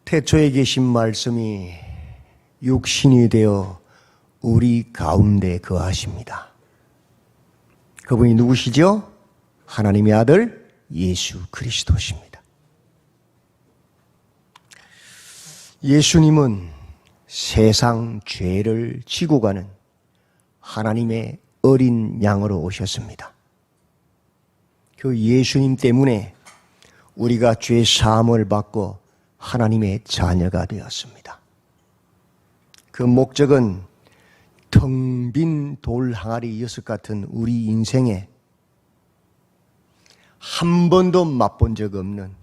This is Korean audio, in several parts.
태초에 계신 말씀이 육신이 되어 우리 가운데 거하십니다. 그분이 누구시죠? 하나님의 아들 예수 그리스도십니다. 예수님은 세상 죄를 지고 가는 하나님의 어린 양으로 오셨습니다. 그 예수님 때문에 우리가 죄 사함을 받고 하나님의 자녀가 되었습니다. 그 목적은 텅 빈 돌 항아리 6 같은 우리 인생에 한 번도 맛본 적 없는,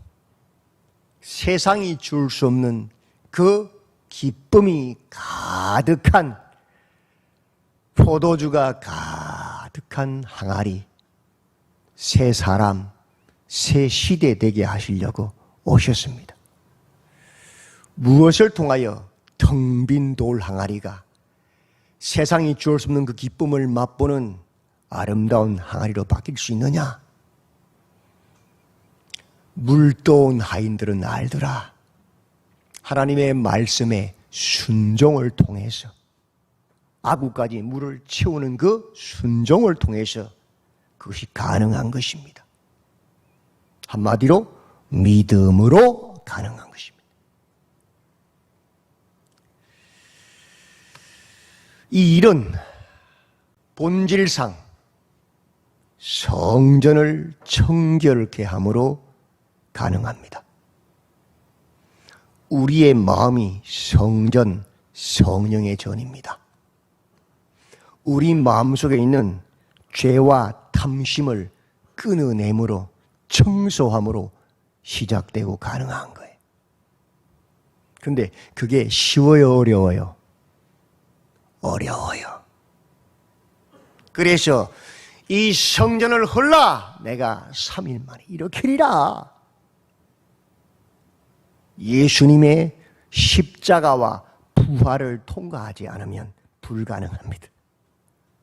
세상이 줄 수 없는 그 기쁨이 가득한, 포도주가 가득한 항아리, 새 사람, 새 시대 되게 하시려고 오셨습니다. 무엇을 통하여 텅 빈 돌 항아리가 세상이 주을 수 없는 그 기쁨을 맛보는 아름다운 항아리로 바뀔 수 있느냐? 물도온 하인들은 알더라. 하나님의 말씀에 순종을 통해서, 아구까지 물을 채우는 그 순종을 통해서 그것이 가능한 것입니다. 한마디로 믿음으로 가능한 것입니다. 이 일은 본질상 성전을 청결케 함으로 가능합니다. 우리의 마음이 성전, 성령의 전입니다. 우리 마음속에 있는 죄와 탐심을 끊어내므로, 청소함으로 시작되고 가능한 거예요. 그런데 그게 쉬워요, 어려워요? 어려워요. 그래서 이 성전을 헐라 내가 3일 만에 일으키리라. 예수님의 십자가와 부활을 통과하지 않으면 불가능합니다.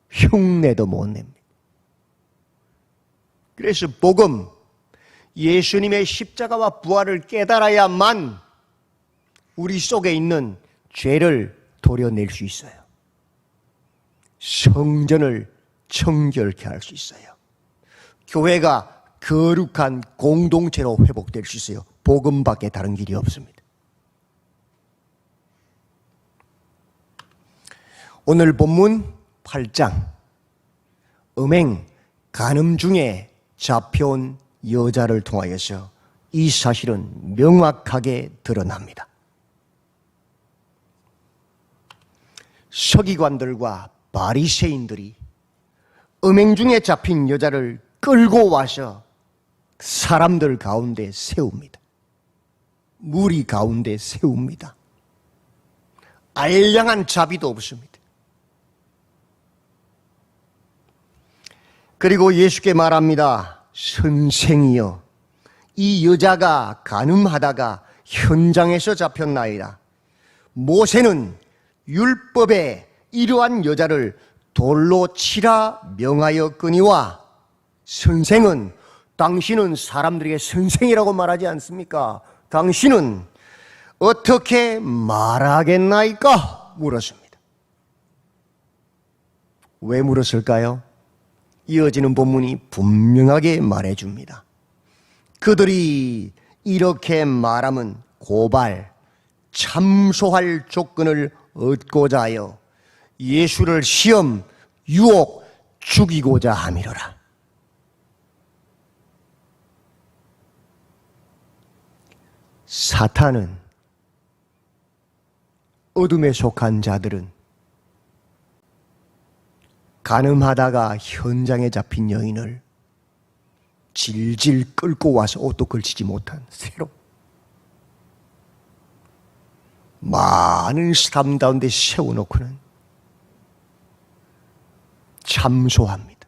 흉내도 못 냅니다. 그래서 복음, 예수님의 십자가와 부활을 깨달아야만 우리 속에 있는 죄를 도려낼 수 있어요. 성전을 청결케 할 수 있어요. 교회가 거룩한 공동체로 회복될 수 있어요. 복음밖에 다른 길이 없습니다. 오늘 본문 8장, 음행, 간음 중에 잡혀온 여자를 통하여서 이 사실은 명확하게 드러납니다. 서기관들과 바리새인들이 음행 중에 잡힌 여자를 끌고 와서 사람들 가운데 세웁니다. 무리 가운데 세웁니다. 알량한 자비도 없습니다. 그리고 예수께 말합니다. 선생이여, 이 여자가 간음하다가 현장에서 잡혔나이다. 모세는 율법에 이러한 여자를 돌로 치라 명하였거니와 선생은, 당신은 사람들에게 선생이라고 말하지 않습니까? 당신은 어떻게 말하겠나이까? 물었습니다. 왜 물었을까요? 이어지는 본문이 분명하게 말해줍니다. 그들이 이렇게 말하면 고발, 참소할 조건을 얻고자 하여 예수를 시험, 유혹, 죽이고자 함이로라. 사탄은, 어둠에 속한 자들은 간음하다가 현장에 잡힌 여인을 질질 끌고 와서 옷도 걸치지 못한 새로 많은 사람 가운데 세워놓고는 참소합니다.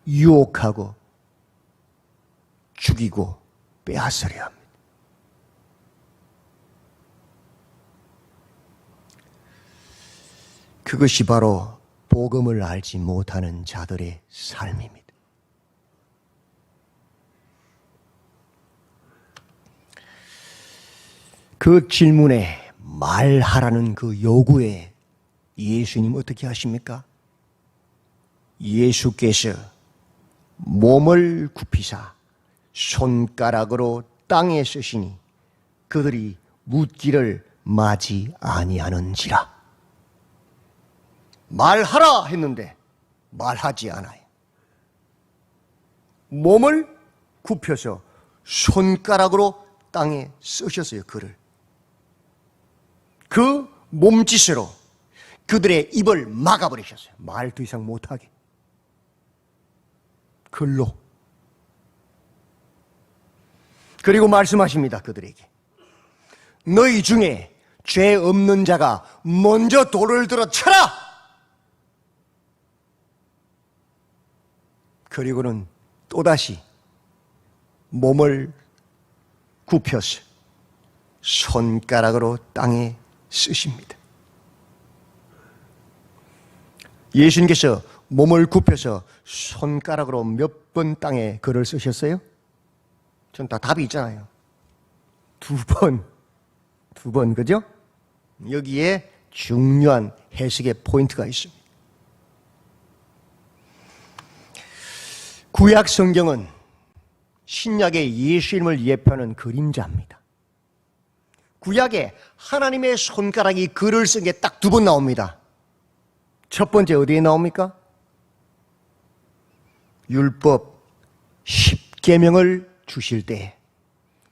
유혹하고 죽이고 빼앗으려 합니다. 그것이 바로 복음을 알지 못하는 자들의 삶입니다. 그 질문에 말하라는 그 요구에 예수님 어떻게 하십니까? 예수께서 몸을 굽히사 손가락으로 땅에 쓰시니 그들이 묻기를 마지 아니하는지라. 말하라 했는데 말하지 않아요. 몸을 굽혀서 손가락으로 땅에 쓰셨어요. 글을. 그 몸짓으로 그들의 입을 막아버리셨어요. 말 더 이상 못하게. 글로. 그리고 말씀하십니다. 그들에게. 너희 중에 죄 없는 자가 먼저 돌을 들어 쳐라! 그리고는 또다시 몸을 굽혀서 손가락으로 땅에 쓰십니다. 예수님께서 몸을 굽혀서 손가락으로 몇 번 땅에 글을 쓰셨어요? 전 다 답이 있잖아요. 두 번, 그죠? 여기에 중요한 해석의 포인트가 있습니다. 구약 성경은 신약의 예수님을 예표하는 그림자입니다. 구약에 하나님의 손가락이 글을 쓴 게 딱 두 번 나옵니다. 첫 번째 어디에 나옵니까? 율법 10계명을 주실 때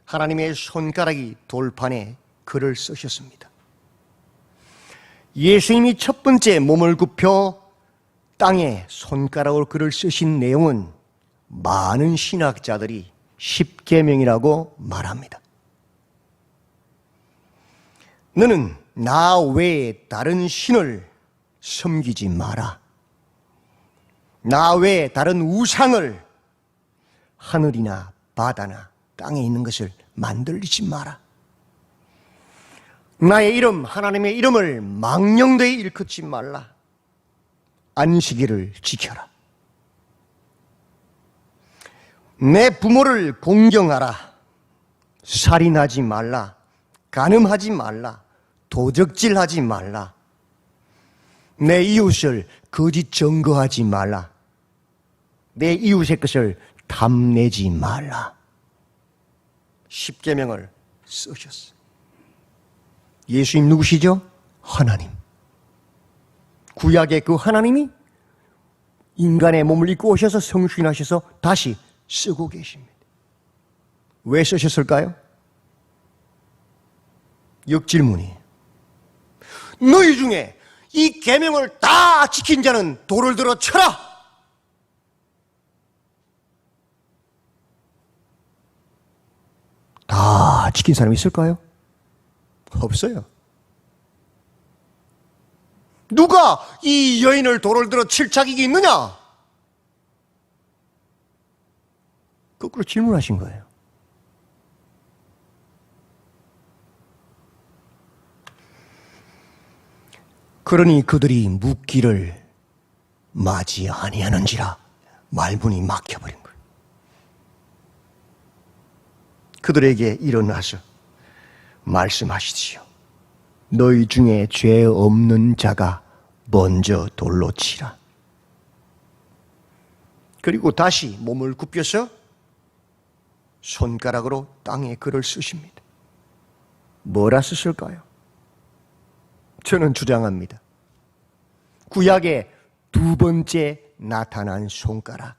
하나님의 손가락이 돌판에 글을 쓰셨습니다. 예수님이 첫 번째 몸을 굽혀 땅에 손가락으로 글을 쓰신 내용은 많은 신학자들이 10계명이라고 말합니다. 너는 나 외에 다른 신을 섬기지 마라. 나 외에 다른 우상을 하늘이나 바다나 땅에 있는 것을 만들지 마라. 나의 이름, 하나님의 이름을 망령되이 일컫지 말라. 안식일을 지켜라. 내 부모를 공경하라. 살인하지 말라. 간음하지 말라. 도적질하지 말라. 내 이웃을 거짓 증거하지 말라. 내 이웃의 것을 탐내지 말라. 10계명을 쓰셨어요. 예수님 누구시죠? 하나님. 구약의 그 하나님이 인간의 몸을 입고 오셔서 성신하셔서 다시 쓰고 계십니다. 왜 쓰셨을까요? 역질문이에요. 너희 중에 이 계명을 다 지킨 자는 돌을 들어 쳐라! 다 지킨 사람이 있을까요? 없어요. 누가 이 여인을 돌을 들어 칠 자격이 있느냐? 거꾸로 질문하신 거예요. 그러니 그들이 묻기를 마지 아니하는지라. 말문이 막혀버린 거예요. 그들에게 일어나서 말씀하시지요. 너희 중에 죄 없는 자가 먼저 돌로 치라. 그리고 다시 몸을 굽혀서 손가락으로 땅에 글을 쓰십니다. 뭐라 쓰실까요? 저는 주장합니다. 구약의 두 번째 나타난 손가락.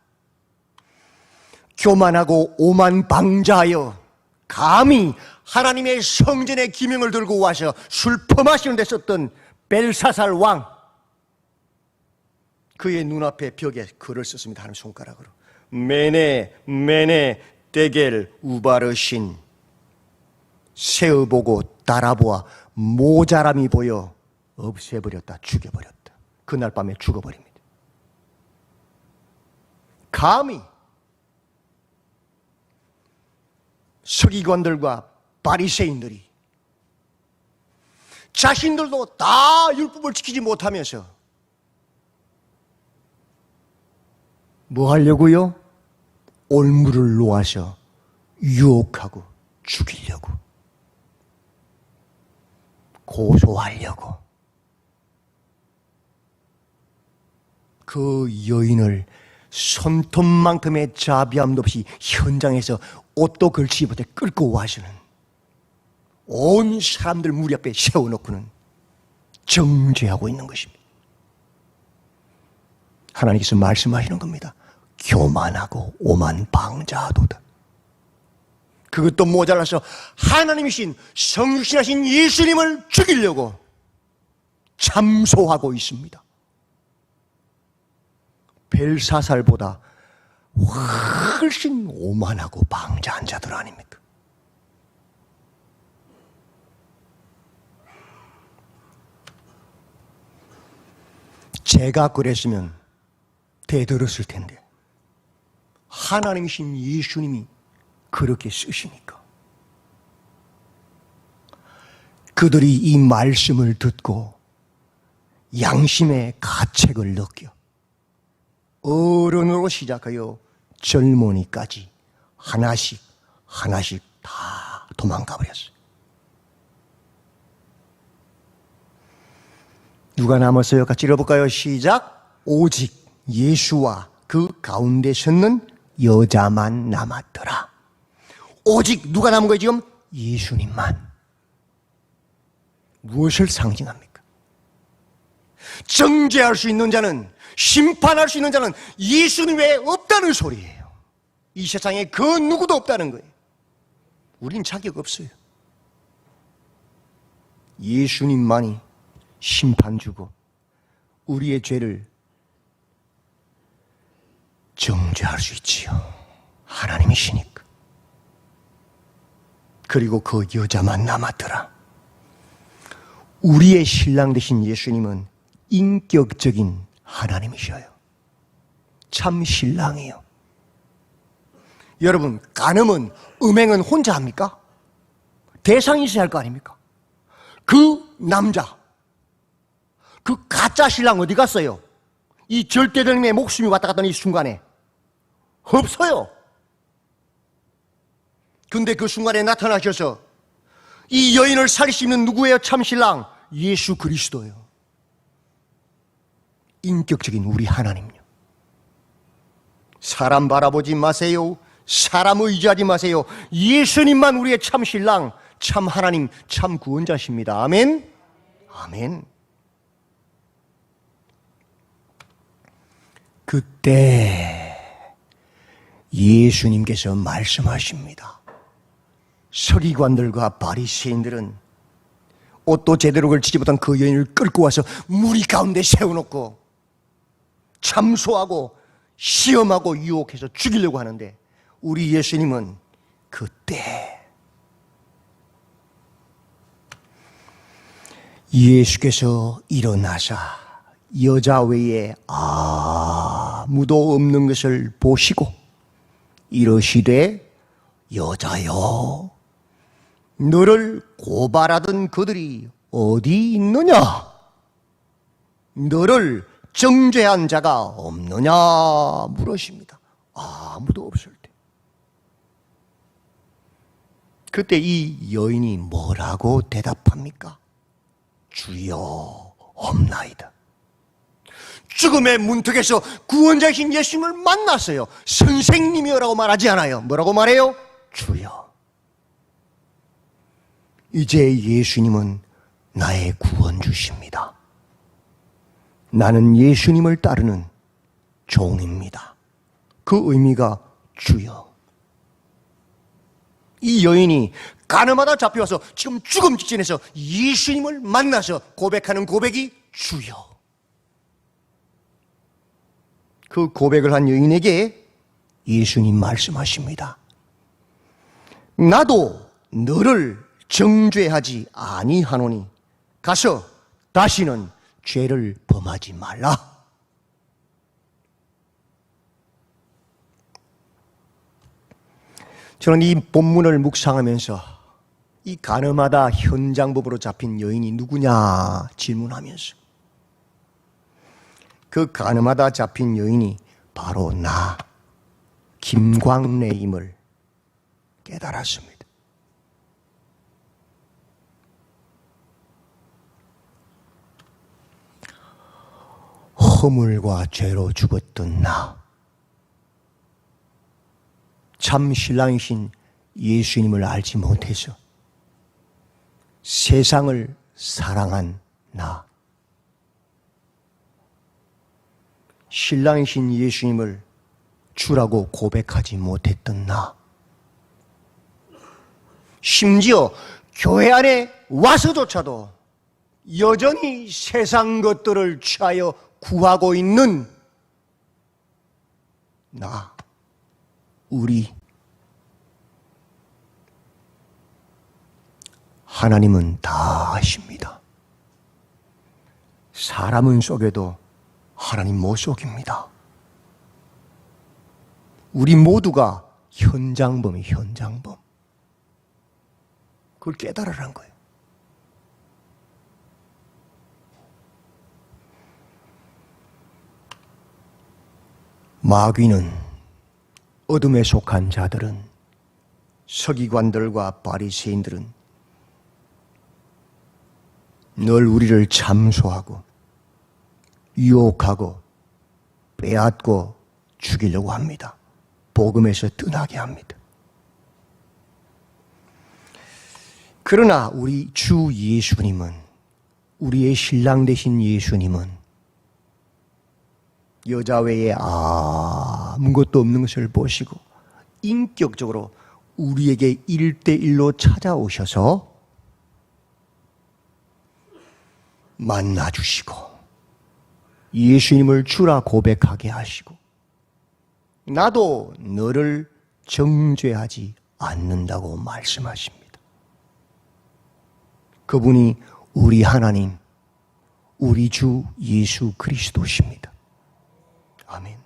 교만하고 오만방자하여 감히 하나님의 성전의 기명을 들고 와서 술 퍼마시는 데 썼던 벨사살 왕. 그의 눈앞에 벽에 글을 썼습니다. 하나님 손가락으로. 메네 메네 데겔 우바르신. 세어보고 따라보아 모자람이 보여 없애버렸다. 죽여버렸다. 그날 밤에 죽어버립니다. 감히 서기관들과 바리새인들이 자신들도 다 율법을 지키지 못하면서 뭐 하려고요? 올무를 놓아서 유혹하고 죽이려고. 고소하려고 그 여인을 손톱만큼의 자비함도 없이 현장에서 옷도 걸치지 못해 끌고 와주는 온 사람들 무리 앞에 세워놓고는 정죄하고 있는 것입니다. 하나님께서 말씀하시는 겁니다. 교만하고 오만 방자도다. 그것도 모자라서 하나님이신 성육신하신 예수님을 죽이려고 참소하고 있습니다. 벨사살보다 훨씬 오만하고 방자한 자들 아닙니까? 제가 그랬으면 대들었을 텐데 하나님이신 예수님이 그렇게 쓰시니까 그들이 이 말씀을 듣고 양심의 가책을 느껴 어른으로 시작하여 젊은이까지 하나씩 다 도망가 버렸어요. 누가 남았어요? 같이 읽어볼까요? 시작. 오직 예수와 그 가운데 섰는 여자만 남았더라. 오직 누가 남은 거예요 지금? 예수님만. 무엇을 상징합니까? 정죄할 수 있는 자는, 심판할 수 있는 자는 예수님 외에 없다는 소리예요. 이 세상에 그 누구도 없다는 거예요. 우린 자격 없어요. 예수님만이 심판 주고 우리의 죄를 정죄할 수 있지요. 하나님이시니까. 그리고 그 여자만 남았더라. 우리의 신랑 되신 예수님은 인격적인 하나님이셔요. 참 신랑이에요. 여러분, 간음은, 음행은 혼자 합니까? 대상이 있어야 할 거 아닙니까? 그 남자, 그 가짜 신랑 어디 갔어요? 이 절대적인 목숨이 왔다 갔다 하는 이 순간에 없어요. 근데 그 순간에 나타나셔서 이 여인을 살릴 수 있는 누구예요? 참 신랑 예수 그리스도예요. 인격적인 우리 하나님요. 사람 바라보지 마세요. 사람 의지하지 마세요. 예수님만 우리의 참 신랑, 참 하나님, 참 구원자십니다. 아멘. 아멘. 그때 예수님께서 말씀하십니다. 서기관들과 바리새인들은 옷도 제대로 걸치지 못한 그 여인을 끌고 와서 무리 가운데 세워놓고 참소하고 시험하고 유혹해서 죽이려고 하는데 우리 예수님은 그때 예수께서 일어나사 여자 외에 아무도 없는 것을 보시고 이러시되 여자여 너를 고발하던 그들이 어디 있느냐? 너를 정죄한 자가 없느냐 물으십니다. 아무도 없을 때 그때 이 여인이 뭐라고 대답합니까? 주여 없나이다. 죽음의 문턱에서 구원자이신 예수님을 만났어요. 선생님이여라고 말하지 않아요. 뭐라고 말해요? 주여. 이제 예수님은 나의 구원주십니다. 나는 예수님을 따르는 종입니다. 그 의미가 주여. 이 여인이 가늠하다 잡혀와서 지금 죽음 직전에서 예수님을 만나서 고백하는 고백이 주여. 그 고백을 한 여인에게 예수님 말씀하십니다. 나도 너를 정죄하지 아니하노니 가서 다시는 죄를 범하지 말라. 저는 이 본문을 묵상하면서 이 가늠하다 현장법으로 잡힌 여인이 누구냐 질문하면서 그 가늠하다 잡힌 여인이 바로 나 김광래임을 깨달았습니다. 허물과 죄로 죽었던 나, 참 신랑이신 예수님을 알지 못해서 세상을 사랑한 나, 신랑이신 예수님을 주라고 고백하지 못했던 나, 심지어 교회 안에 와서조차도 여전히 세상 것들을 취하여 구하고 있는 나, 우리. 하나님은 다 아십니다. 사람은 속여도 하나님 못 속입니다. 우리 모두가 현장범이 현장범. 그걸 깨달으라는 거예요. 마귀는, 어둠에 속한 자들은, 서기관들과 바리새인들은 늘 우리를 참소하고 유혹하고 빼앗고 죽이려고 합니다. 복음에서 떠나게 합니다. 그러나 우리 주 예수님은, 우리의 신랑 되신 예수님은 여자 외에 아무것도 없는 것을 보시고 인격적으로 우리에게 1대1로 찾아오셔서 만나주시고 예수님을 주라 고백하게 하시고, 나도 너를 정죄하지 않는다고 말씀하십니다. 그분이 우리 하나님, 우리 주 예수 그리스도십니다. 아멘.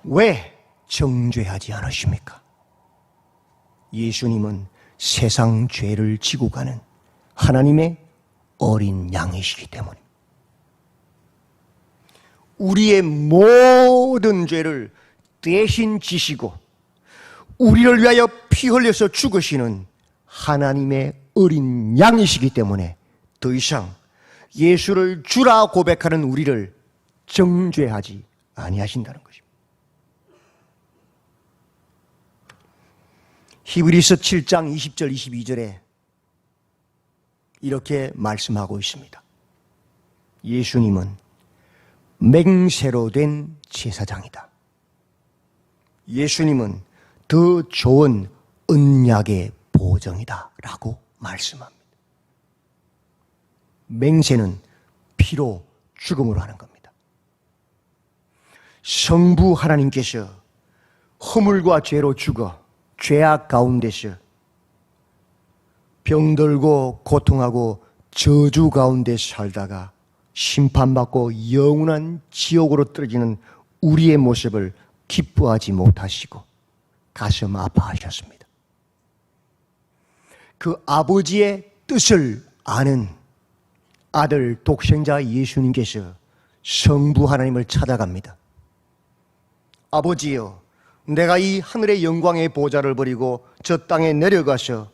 왜 정죄하지 않으십니까? 예수님은 세상 죄를 지고 가는 하나님의 어린 양이시기 때문입니다. 우리의 모든 죄를 대신 지시고 우리를 위하여 피 흘려서 죽으시는 하나님의 어린 양이시기 때문에 더 이상 예수를 주라 고백하는 우리를 정죄하지 아니하신다는 것입니다. 히브리서 7장 20절 22절에 이렇게 말씀하고 있습니다. 예수님은 맹세로 된 제사장이다. 예수님은 더 좋은 언약의 보정이다 라고 말씀합니다. 맹세는 피로 죽음으로 하는 겁니다. 성부 하나님께서 허물과 죄로 죽어 죄악 가운데서 병들고 고통하고 저주 가운데 살다가 심판받고 영원한 지옥으로 떨어지는 우리의 모습을 기뻐하지 못하시고 가슴 아파하셨습니다. 그 아버지의 뜻을 아는 아들 독생자 예수님께서 성부 하나님을 찾아갑니다. 아버지여, 내가 이 하늘의 영광의 보좌를 버리고 저 땅에 내려가서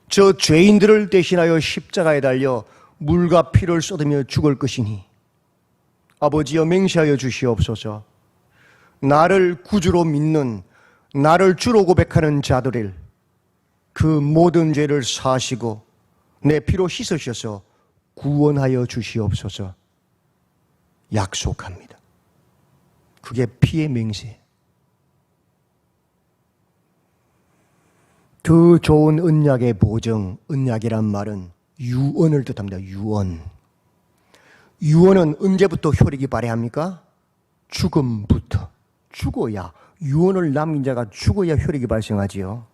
저 죄인들을 대신하여 십자가에 달려 물과 피를 쏟으며 죽을 것이니 아버지여 맹세하여 주시옵소서. 나를 구주로 믿는, 나를 주로 고백하는 자들을 그 모든 죄를 사하시고 내 피로 씻으셔서 구원하여 주시옵소서. 약속합니다. 그게 피의 맹세. 더 좋은 언약의 보정, 언약이란 말은 유언을 뜻합니다. 유언. 유언은 언제부터 효력이 발휘합니까? 죽음부터. 죽어야, 유언을 남긴 자가 죽어야 효력이 발생하지요.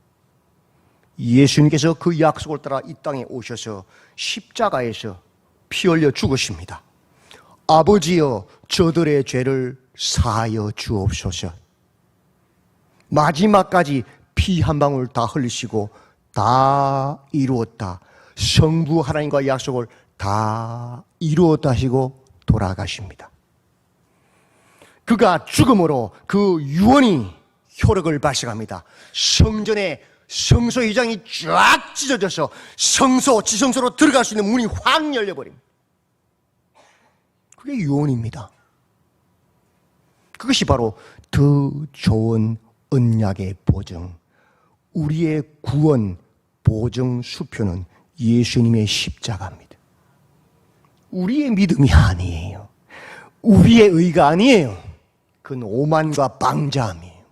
예수님께서 그 약속을 따라 이 땅에 오셔서 십자가에서 피 흘려 죽으십니다. 아버지여, 저들의 죄를 사하여 주옵소서. 마지막까지 피 한 방울 다 흘리시고 다 이루었다. 성부 하나님과 약속을 다 이루었다 하시고 돌아가십니다. 그가 죽음으로 그 유언이 효력을 발생합니다. 성전의 성소 휘장이 쫙 찢어져서 성소, 지성소로 들어갈 수 있는 문이 확 열려버립니다. 그게 유언입니다. 그것이 바로 더 좋은 언약의 보증, 우리의 구원 보증 수표는 예수님의 십자가입니다. 우리의 믿음이 아니에요. 우리의 의가 아니에요. 그건 오만과 방자함이에요.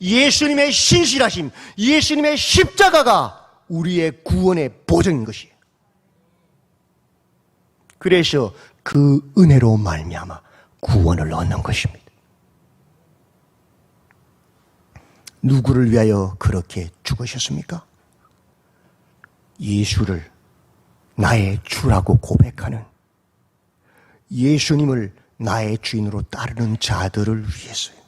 예수님의 신실하심, 예수님의 십자가가 우리의 구원의 보증인 것이에요. 그래서 그 은혜로 말미암아 구원을 얻는 것입니다. 누구를 위하여 그렇게 죽으셨습니까? 예수를 나의 주라고 고백하는, 예수님을 나의 주인으로 따르는 자들을 위해서요.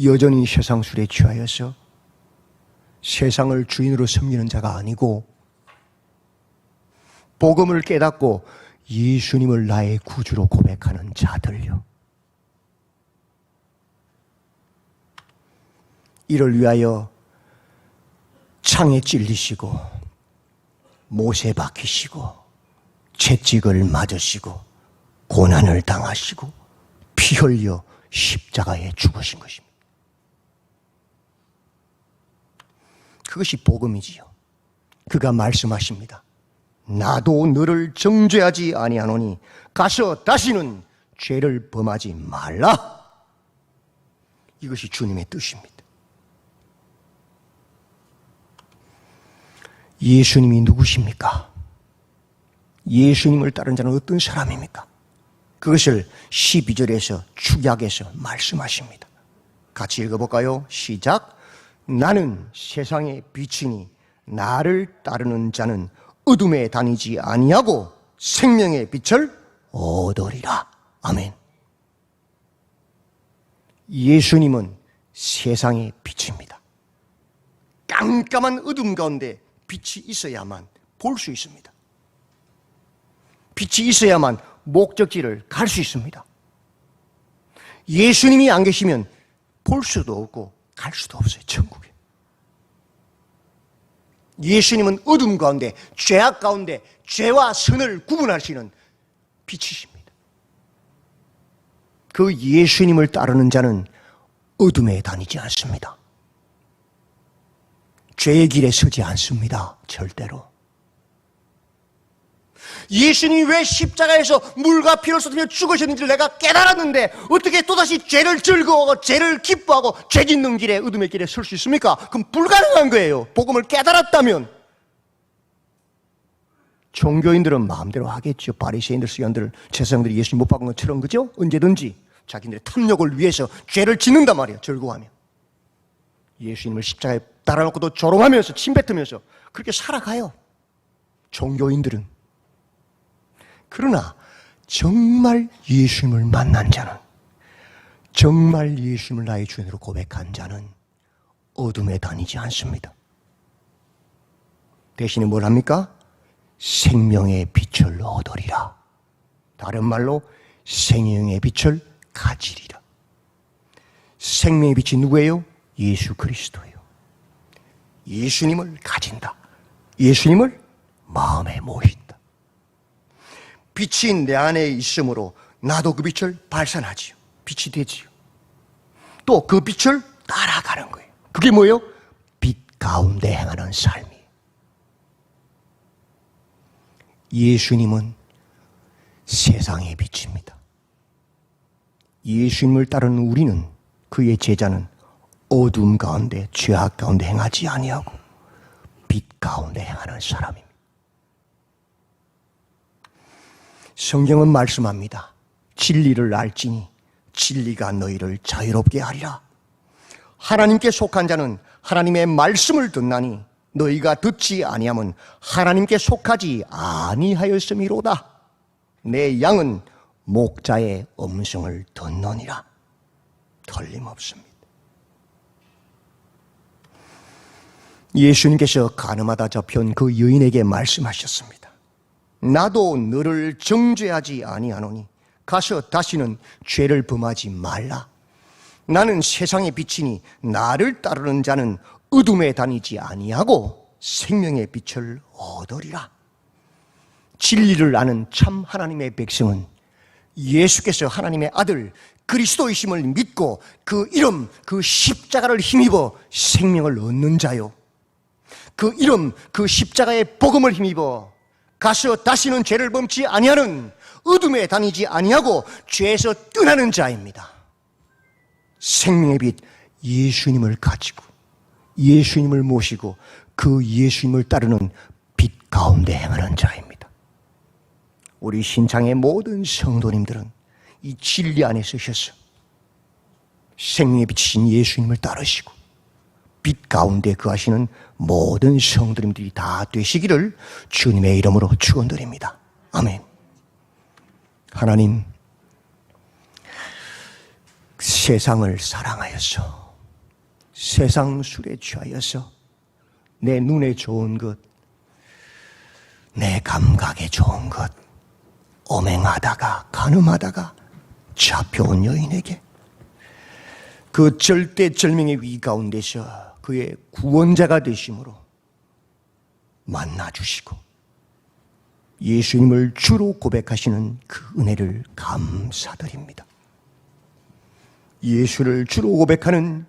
여전히 세상 술에 취하여서 세상을 주인으로 섬기는 자가 아니고 복음을 깨닫고 예수님을 나의 구주로 고백하는 자들요. 이를 위하여 창에 찔리시고 못에 박히시고 채찍을 맞으시고 고난을 당하시고 피 흘려 십자가에 죽으신 것입니다. 그것이 복음이지요. 그가 말씀하십니다. 나도 너를 정죄하지 아니하노니 가서 다시는 죄를 범하지 말라. 이것이 주님의 뜻입니다. 예수님이 누구십니까? 예수님을 따른 자는 어떤 사람입니까? 그것을 12절에서 축약해서 말씀하십니다. 같이 읽어볼까요? 시작. 나는 세상의 빛이니 나를 따르는 자는 어둠에 다니지 아니하고 생명의 빛을 얻으리라. 아멘. 예수님은 세상의 빛입니다. 깜깜한 어둠 가운데 빛이 있어야만 볼 수 있습니다. 빛이 있어야만 목적지를 갈 수 있습니다. 예수님이 안 계시면 볼 수도 없고 갈 수도 없어요. 천국에. 예수님은 어둠 가운데, 죄악 가운데 죄와 선을 구분하시는 빛이십니다. 그 예수님을 따르는 자는 어둠에 다니지 않습니다. 죄의 길에 서지 않습니다. 절대로. 예수님이 왜 십자가에서 물과 피를 쏟으며 죽으셨는지를 내가 깨달았는데 어떻게 또다시 죄를 즐거워하고 죄를 기뻐하고 죄 짓는 길에, 어둠의 길에 설 수 있습니까? 그럼 불가능한 거예요. 복음을 깨달았다면. 종교인들은 마음대로 하겠죠. 바리새인들, 서기관들, 제사장들이 예수님 못 박은 것처럼, 그죠? 언제든지 자기들의 탐욕을 위해서 죄를 짓는단 말이에요. 즐거워하며. 예수님을 십자가에 달아놓고도 조롱하면서 침뱉으면서 그렇게 살아가요. 종교인들은. 그러나 정말 예수님을 만난 자는, 정말 예수님을 나의 주인으로 고백한 자는 어둠에 다니지 않습니다. 대신에 뭘 합니까? 생명의 빛을 얻으리라. 다른 말로 생명의 빛을 가지리라. 생명의 빛이 누구예요? 예수 그리스도예요. 예수님을 가진다. 예수님을 마음에 모신다. 빛이 내 안에 있으므로 나도 그 빛을 발산하지요. 빛이 되지요. 또 그 빛을 따라가는 거예요. 그게 뭐예요? 빛 가운데 행하는 삶이에요. 예수님은 세상의 빛입니다. 예수님을 따르는 우리는, 그의 제자는 어둠 가운데, 죄악 가운데 행하지 아니하고 빛 가운데 행하는 사람입니다. 성경은 말씀합니다. 진리를 알지니 진리가 너희를 자유롭게 하리라. 하나님께 속한 자는 하나님의 말씀을 듣나니 너희가 듣지 아니하면 하나님께 속하지 아니하였음이로다. 내 양은 목자의 음성을 듣느니라. 틀림없습니다. 예수님께서 가늠하다 잡혀온 그 여인에게 말씀하셨습니다. 나도 너를 정죄하지 아니하노니 가서 다시는 죄를 범하지 말라. 나는 세상의 빛이니 나를 따르는 자는 어둠에 다니지 아니하고 생명의 빛을 얻으리라. 진리를 아는 참 하나님의 백성은 예수께서 하나님의 아들 그리스도이심을 믿고 그 이름, 그 십자가를 힘입어 생명을 얻는 자요, 그 이름, 그 십자가의 복음을 힘입어 가서 다시는 죄를 범치 아니하는, 어둠에 다니지 아니하고 죄에서 떠나는 자입니다. 생명의 빛 예수님을 가지고 예수님을 모시고 그 예수님을 따르는 빛 가운데 행하는 자입니다. 우리 신창의 모든 성도님들은 이 진리 안에 서셔서 생명의 빛이신 예수님을 따르시고 빛 가운데 거하시는 모든 성도님들이 다 되시기를 주님의 이름으로 축원드립니다. 아멘. 하나님, 세상을 사랑하여서 세상 술에 취하여서 내 눈에 좋은 것, 내 감각에 좋은 것 엄행하다가 간음하다가 잡혀온 여인에게 그 절대절명의 위 가운데서 그의 구원자가 되심으로 만나주시고 예수님을 주로 고백하시는 그 은혜를 감사드립니다. 예수를 주로 고백하는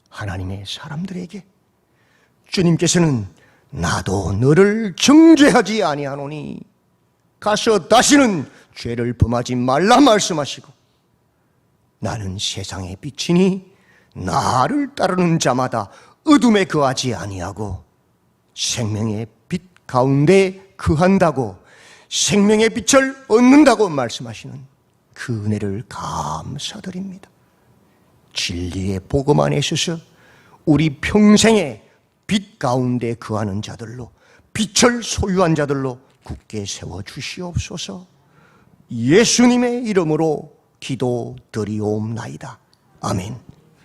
하나님의 사람들에게 주님께서는 나도 너를 정죄하지 아니하노니 가서 다시는 죄를 범하지 말라 말씀하시고 나는 세상의 빛이니 나를 따르는 자마다 어둠에 거하지 아니하고 생명의 빛 가운데 거한다고, 생명의 빛을 얻는다고 말씀하시는 그 은혜를 감사드립니다. 진리의 복음 안에 있어서 우리 평생에 빛 가운데 거하는 자들로, 빛을 소유한 자들로 굳게 세워주시옵소서. 예수님의 이름으로 기도드리옵나이다. 아멘.